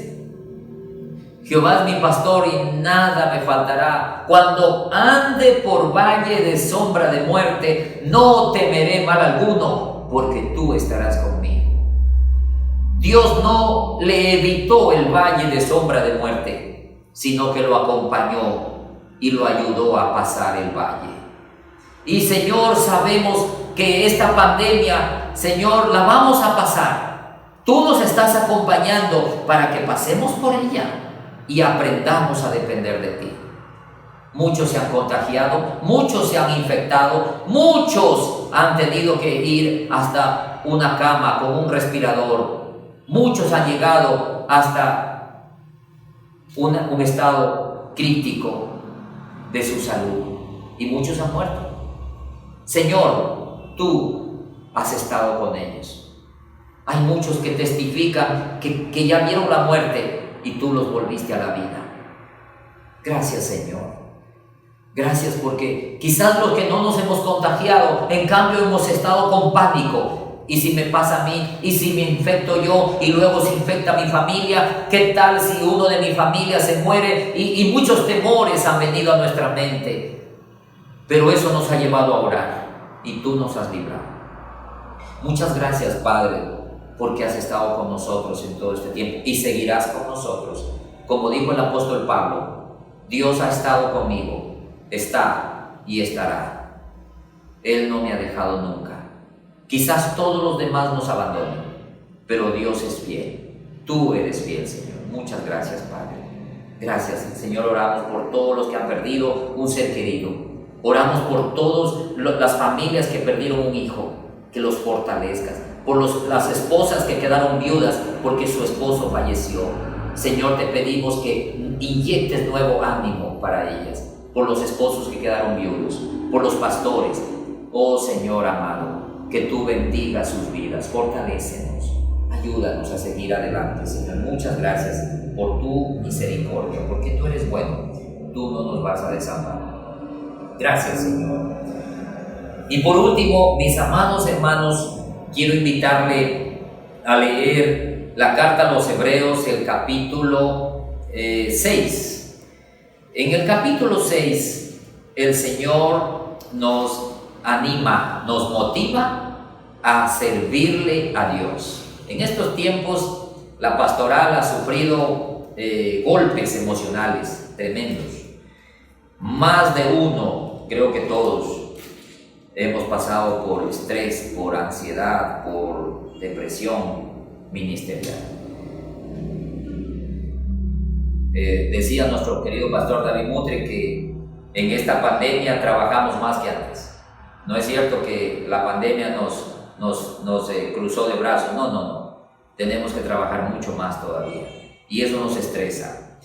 Jehová es mi pastor y nada me faltará. Cuando ande por valle de sombra de muerte, no temeré mal alguno, porque tú estarás conmigo. Dios no le evitó el valle de sombra de muerte, sino que lo acompañó y lo ayudó a pasar el valle. Y Señor, sabemos que esta pandemia, Señor, la vamos a pasar. Tú nos estás acompañando para que pasemos por ella y aprendamos a depender de ti. Muchos se han contagiado, muchos se han infectado, muchos han tenido que ir hasta una cama con un respirador, muchos han llegado hasta un estado crítico de su salud y muchos han muerto. Señor, tú has estado con ellos. Hay muchos que testifican que ya vieron la muerte y tú los volviste a la vida. Gracias, Señor. Gracias porque quizás los que no nos hemos contagiado, en cambio hemos estado con pánico. ¿Y si me pasa a mí? ¿Y si me infecto yo? Y luego se infecta mi familia. ¿Qué tal si uno de mi familia se muere? Y muchos temores han venido a nuestra mente. Pero eso nos ha llevado a orar y tú nos has librado. Muchas gracias, Padre, porque has estado con nosotros en todo este tiempo y seguirás con nosotros. Como dijo el apóstol Pablo, Dios ha estado conmigo, está y estará. Él no me ha dejado nunca. Quizás todos los demás nos abandonen, pero Dios es fiel. Tú eres fiel, Señor. Muchas gracias, Padre. Gracias, Señor. Oramos por todos los que han perdido un ser querido. Oramos por todas las familias que perdieron un hijo, que los fortalezcas. Por las esposas que quedaron viudas porque su esposo falleció. Señor, te pedimos que inyectes nuevo ánimo para ellas. Por los esposos que quedaron viudos, por los pastores. Oh Señor amado, que tú bendigas sus vidas, fortalécenos, ayúdanos a seguir adelante, Señor. Muchas gracias por tu misericordia, porque tú eres bueno, tú no nos vas a desamparar. Gracias, Señor. Y por último, mis amados hermanos, quiero invitarle a leer la carta a los Hebreos, el capítulo 6. En el capítulo 6, el Señor nos anima, nos motiva a servirle a Dios. En estos tiempos, la pastoral ha sufrido golpes emocionales tremendos. Más de uno, creo que todos, hemos pasado por estrés, por ansiedad, por depresión ministerial. Decía nuestro querido pastor David Mutre que en esta pandemia trabajamos más que antes. No es cierto que la pandemia nos cruzó de brazos, no. Tenemos que trabajar mucho más todavía y eso nos estresa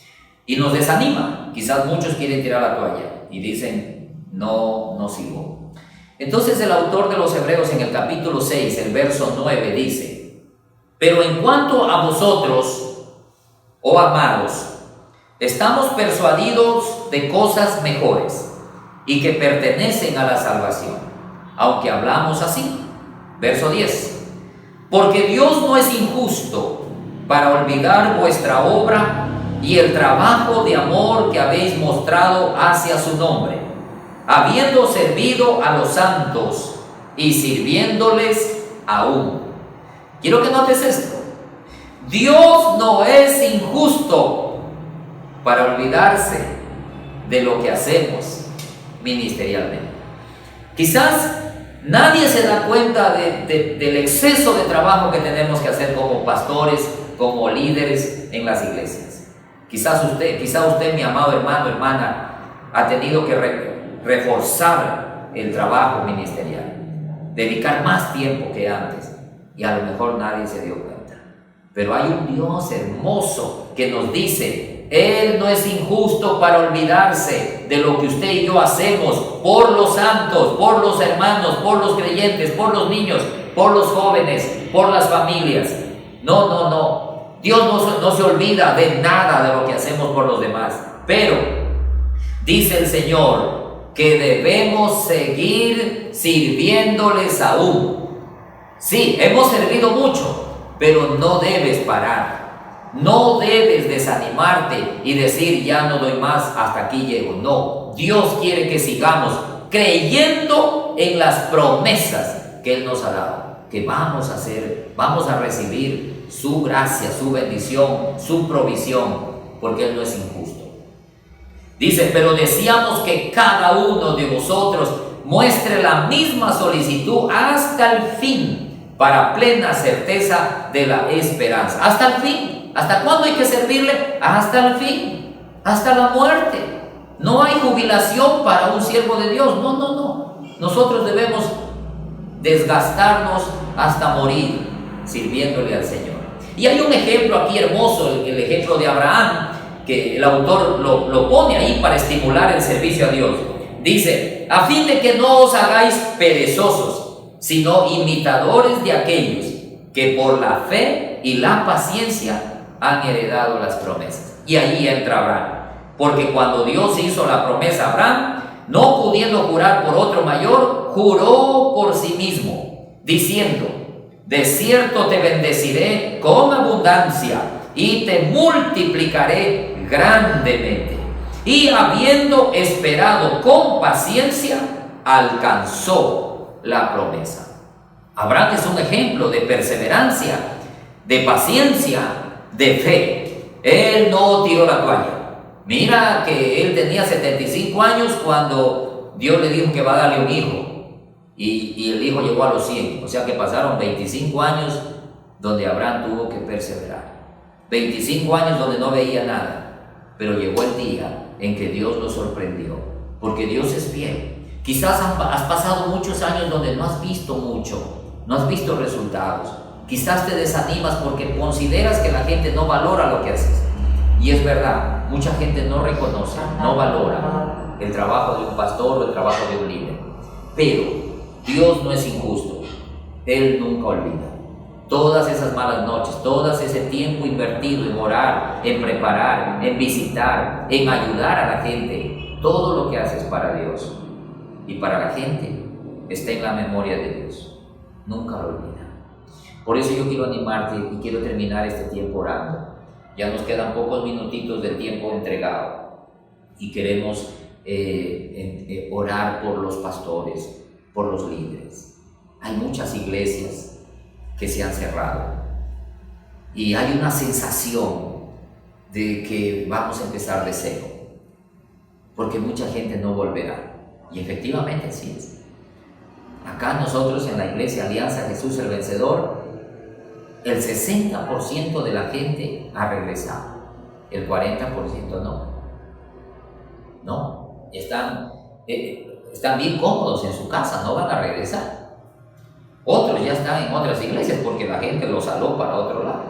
y nos desanima. Quizás muchos quieren tirar la toalla y dicen, no sigo. Entonces el autor de los Hebreos en el capítulo 6, el verso 9 dice: pero en cuanto a vosotros, oh amados, estamos persuadidos de cosas mejores y que pertenecen a la salvación, aunque hablamos así. Verso 10: porque Dios no es injusto para olvidar vuestra obra y el trabajo de amor que habéis mostrado hacia su nombre, habiendo servido a los santos y sirviéndoles aún. Quiero que notes esto. Dios no es injusto para olvidarse de lo que hacemos ministerialmente. Quizás nadie se da cuenta del exceso de trabajo que tenemos que hacer como pastores, como líderes en las iglesias. Quizá usted, mi amado hermano, hermana, ha tenido que reforzar el trabajo ministerial, dedicar más tiempo que antes, y a lo mejor nadie se dio cuenta. Pero hay un Dios hermoso que nos dice: Él no es injusto para olvidarse de lo que usted y yo hacemos por los santos, por los hermanos, por los creyentes, por los niños, por los jóvenes, por las familias. No. Dios no se olvida de nada de lo que hacemos por los demás. Pero dice el Señor que debemos seguir sirviéndoles aún. Sí, hemos servido mucho, pero no debes parar. No debes desanimarte y decir: ya no doy más, hasta aquí llego. No, Dios quiere que sigamos creyendo en las promesas que Él nos ha dado, que vamos a recibir su gracia, su bendición, su provisión, porque Él no es injusto. Dice: pero deseamos que cada uno de vosotros muestre la misma solicitud hasta el fin, para plena certeza de la esperanza. Hasta el fin. ¿Hasta cuándo hay que servirle? Hasta el fin, hasta la muerte. No hay jubilación para un siervo de Dios. No. Nosotros debemos desgastarnos hasta morir sirviéndole al Señor. Y hay un ejemplo aquí hermoso, el ejemplo de Abraham, que el autor lo pone ahí para estimular el servicio a Dios. Dice: a fin de que no os hagáis perezosos, sino imitadores de aquellos que por la fe y la paciencia han heredado las promesas. Y ahí entra Abraham, porque cuando Dios hizo la promesa a Abraham, no pudiendo jurar por otro mayor, juró por sí mismo, diciendo: de cierto te bendeciré con abundancia y te multiplicaré grandemente. Y habiendo esperado con paciencia, alcanzó la promesa. Abraham es un ejemplo de perseverancia, de paciencia, de fe. Él no tiró la toalla. Mira que él tenía 75 años cuando Dios le dijo que va a darle un hijo, y el hijo llegó a los 100, o sea que pasaron 25 años donde Abraham tuvo que perseverar, 25 años donde no veía nada, pero llegó el día en que Dios lo sorprendió, porque Dios es fiel. Quizás has pasado muchos años donde no has visto mucho, no has visto resultados. Quizás te desanimas porque consideras que la gente no valora lo que haces. Y es verdad, mucha gente no reconoce, no valora el trabajo de un pastor o el trabajo de un líder. Pero Dios no es injusto. Él nunca olvida. Todas esas malas noches, todo ese tiempo invertido en orar, en preparar, en visitar, en ayudar a la gente, todo lo que haces para Dios y para la gente está en la memoria de Dios. Nunca lo olvida. Por eso yo quiero animarte y quiero terminar este tiempo orando. Ya nos quedan pocos minutitos de tiempo entregado y queremos orar por los pastores, por los líderes. Hay muchas iglesias que se han cerrado y hay una sensación de que vamos a empezar de cero, porque mucha gente no volverá. Y efectivamente así es. Acá nosotros en la iglesia Alianza Jesús el Vencedor, el 60% de la gente ha regresado, el 40% no. Están bien cómodos en su casa, no van a regresar. Otros ya están en otras iglesias porque la gente los aló para otro lado.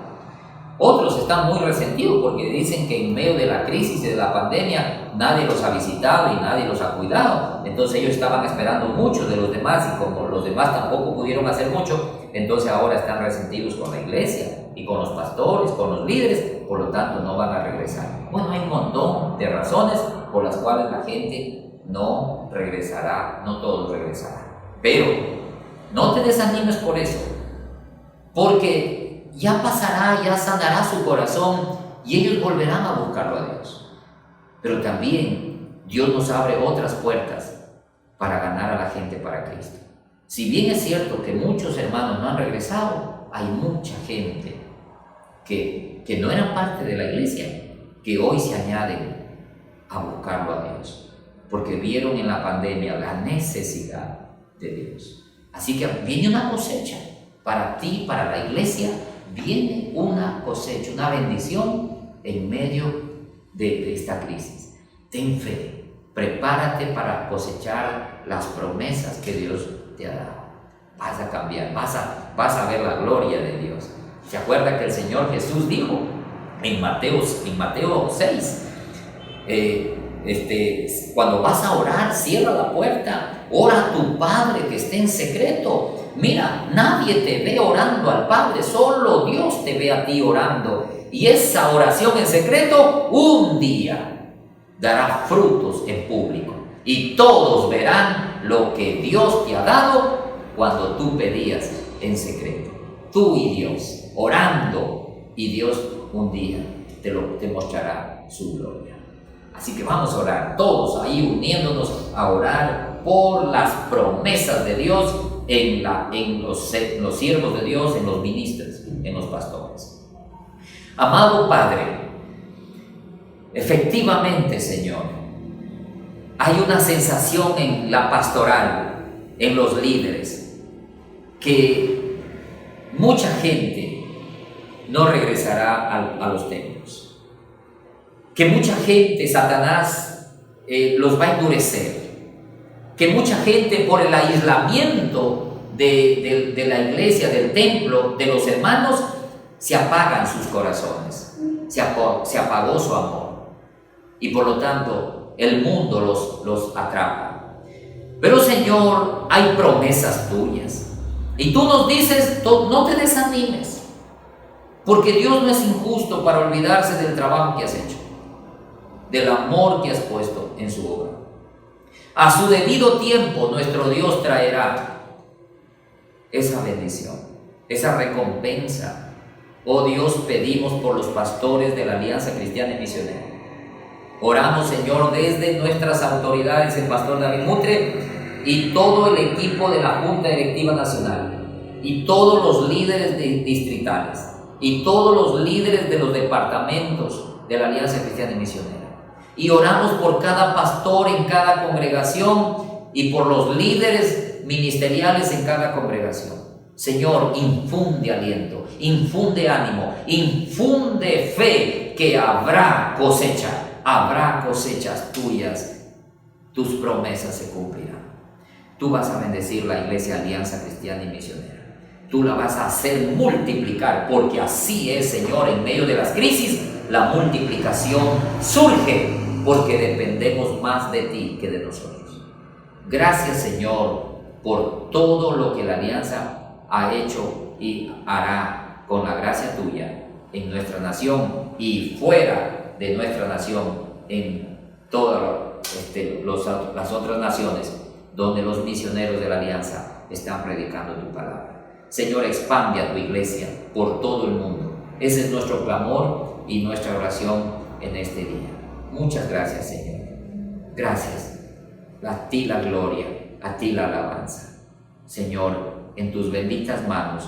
Otros están muy resentidos porque dicen que en medio de la crisis y de la pandemia nadie los ha visitado y nadie los ha cuidado. Entonces ellos estaban esperando mucho de los demás y como los demás tampoco pudieron hacer mucho, entonces ahora están resentidos con la iglesia y con los pastores, con los líderes, por lo tanto no van a regresar. Bueno, hay un montón de razones por las cuales la gente no regresará, no todos regresarán. Pero no te desanimes por eso, porque ya pasará, ya sanará su corazón y ellos volverán a buscarlo a Dios. Pero también Dios nos abre otras puertas para ganar a la gente para Cristo. Si bien es cierto que muchos hermanos no han regresado, hay mucha gente que no eran parte de la iglesia que hoy se añaden a buscarlo a Dios, porque vieron en la pandemia la necesidad de Dios. Así que viene una cosecha para ti, para la iglesia, viene una cosecha, una bendición en medio de esta crisis. Ten fe, prepárate para cosechar las promesas que Dios te ha dado. Vas a cambiar, vas a ver la gloria de Dios. ¿Se acuerda que el Señor Jesús dijo en Mateo 6, cuando vas a orar, cierra la puerta, ora a tu Padre que esté en secreto? Mira, nadie te ve orando al Padre, solo Dios te ve a ti orando. Y esa oración en secreto un día dará frutos en público. Y todos verán lo que Dios te ha dado cuando tú pedías en secreto. Tú y Dios orando, y Dios un día te mostrará su gloria. Así que vamos a orar todos ahí, uniéndonos a orar por las promesas de Dios en los siervos de Dios, en los ministros, en los pastores. Amado Padre, efectivamente, Señor, hay una sensación en la pastoral, en los líderes, que mucha gente no regresará a los templos, que mucha gente, Satanás, los va a endurecer, que mucha gente, por el aislamiento de la iglesia, del templo, de los hermanos, se apagan sus corazones, se apagó su amor, y por lo tanto el mundo los atrapa. Pero, Señor, hay promesas tuyas, y tú nos dices, no te desanimes, porque Dios no es injusto para olvidarse del trabajo que has hecho, del amor que has puesto en su obra. A su debido tiempo nuestro Dios traerá esa bendición, esa recompensa. Oh Dios, pedimos por los pastores de la Alianza Cristiana y Misionera. Oramos, Señor, desde nuestras autoridades, el pastor David Mutre y todo el equipo de la Junta Directiva Nacional, y todos los líderes distritales, y todos los líderes de los departamentos de la Alianza Cristiana y Misionera. Y oramos por cada pastor en cada congregación y por los líderes ministeriales en cada congregación. Señor, infunde aliento, infunde ánimo, infunde fe, que habrá cosechas tuyas. Tus promesas se cumplirán. Tú vas a bendecir la Iglesia Alianza Cristiana y Misionera. Tú la vas a hacer multiplicar, porque así es, Señor, en medio de las crisis, la multiplicación surge, porque dependemos más de ti que de nosotros. Gracias, Señor, por todo lo que la Alianza ha hecho y hará con la gracia tuya en nuestra nación y fuera de nuestra nación, en todas las otras naciones donde los misioneros de la Alianza están predicando tu palabra. Señor, expande a tu iglesia por todo el mundo. Ese es nuestro clamor y nuestra oración en este día. Muchas gracias, Señor. Gracias. A ti la gloria, a ti la alabanza. Señor, en tus benditas manos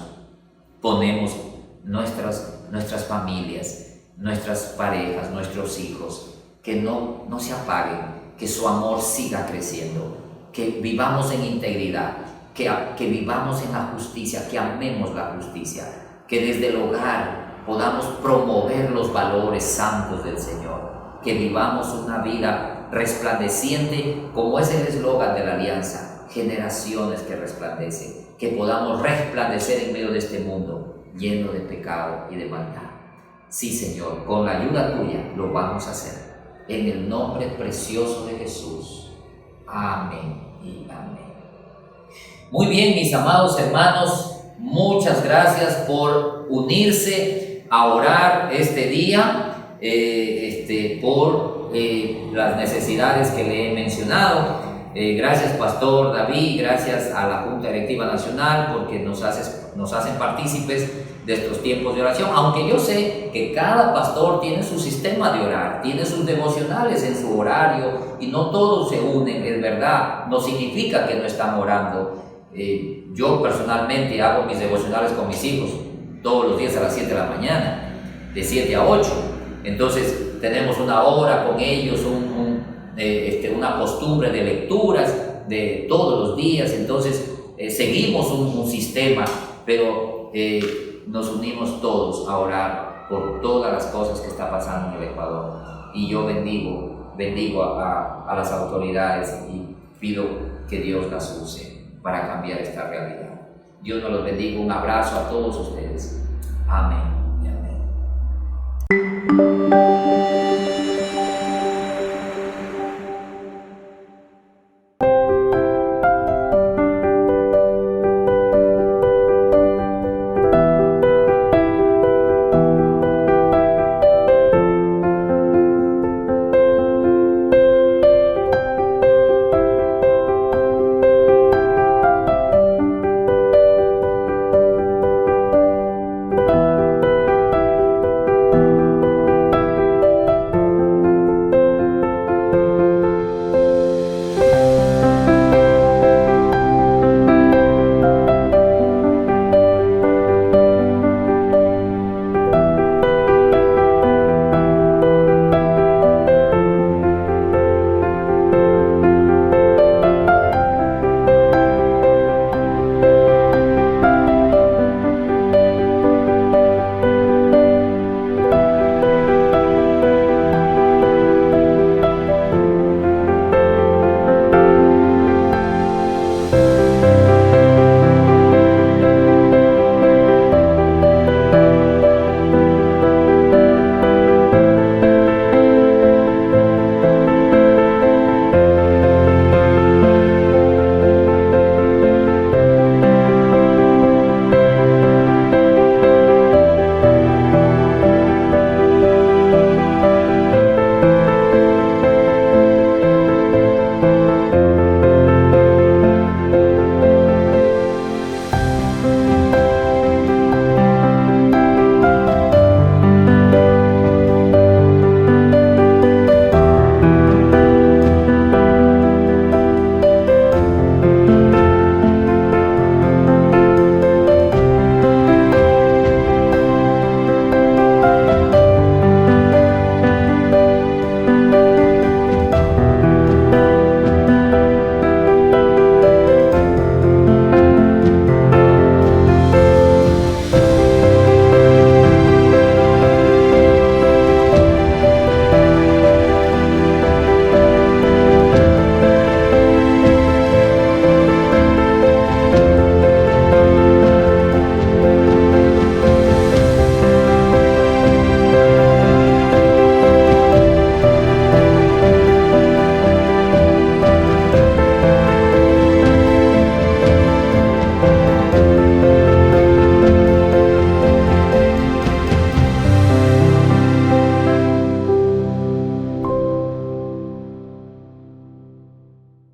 ponemos nuestras familias, nuestras parejas, nuestros hijos, que no se apaguen, que su amor siga creciendo, que vivamos en integridad, que vivamos en la justicia, que amemos la justicia, que desde el hogar podamos promover los valores santos del Señor, que vivamos una vida resplandeciente, como es el eslogan de la Alianza, generaciones que resplandecen, que podamos resplandecer en medio de este mundo lleno de pecado y de maldad. Sí, Señor, con la ayuda tuya lo vamos a hacer, en el nombre precioso de Jesús. Amén y amén. Muy bien, mis amados hermanos, muchas gracias por unirse a orar este día, por las necesidades que le he mencionado. Gracias, Pastor David, gracias a la Junta Directiva Nacional, porque nos hacen partícipes de estos tiempos de oración, aunque yo sé que cada pastor tiene su sistema de orar, tiene sus devocionales en su horario, y no todos se unen, es verdad, no significa que no están orando. Yo personalmente hago mis devocionales con mis hijos todos los días a las 7 de la mañana, de 7 a 8. Entonces, tenemos una hora con ellos, una costumbre de lecturas de todos los días, entonces seguimos un sistema, pero nos unimos todos a orar por todas las cosas que está pasando en el Ecuador. Y yo bendigo a las autoridades y pido que Dios las use para cambiar esta realidad. Dios nos los bendiga. Un abrazo a todos ustedes. Amén y amén.